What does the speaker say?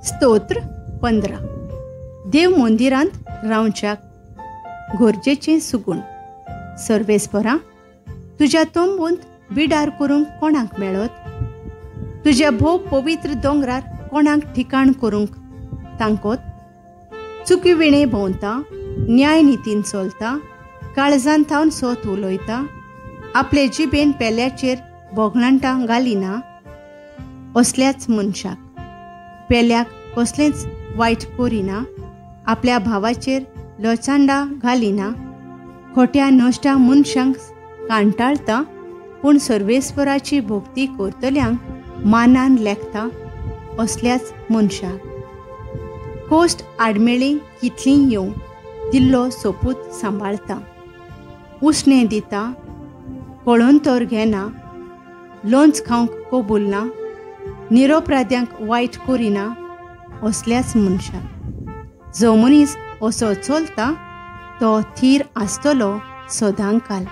स्तोत्र 15. देव मंदिरांत रावच्याक गरजेचें सुगूण. सर्वेस्परा, तुज्या तोंबूंत बिडार करूंक कोणाक मेळत? तुज्या भोव पवित्र दोंगरार कोणाक ठिकाण करूंक तांकोत? चुकी विणे भोंवता, न्याय नितीन चलता, काळजान थावन सोत उलयता, आपले जिबेन पेल्याचेर बोगलांटां घालिना, असल्याच मनशाक. पेल्याक कसलेंच वायट करिना, आपल्या भावाचेर लोचांडा घालिना, खोट्या नश्ट्या मनशांक कांटाळता, पूण सर्वेस्पराची भोक्ती करतल्यांक मानान लेखता, असल्याच मनशाक. कोश्ट आडमेळी कितलीं येवं दिल्लो सोपूत सांबाळता, उसणें दिता, कळोन तर घेना, लोंच खावंक कबूल ना, निरोपराद्यांक वायट करिना, असल्याच मनशाक. जो मनीस असो चलता तो थीर आसतलो सदांकाल.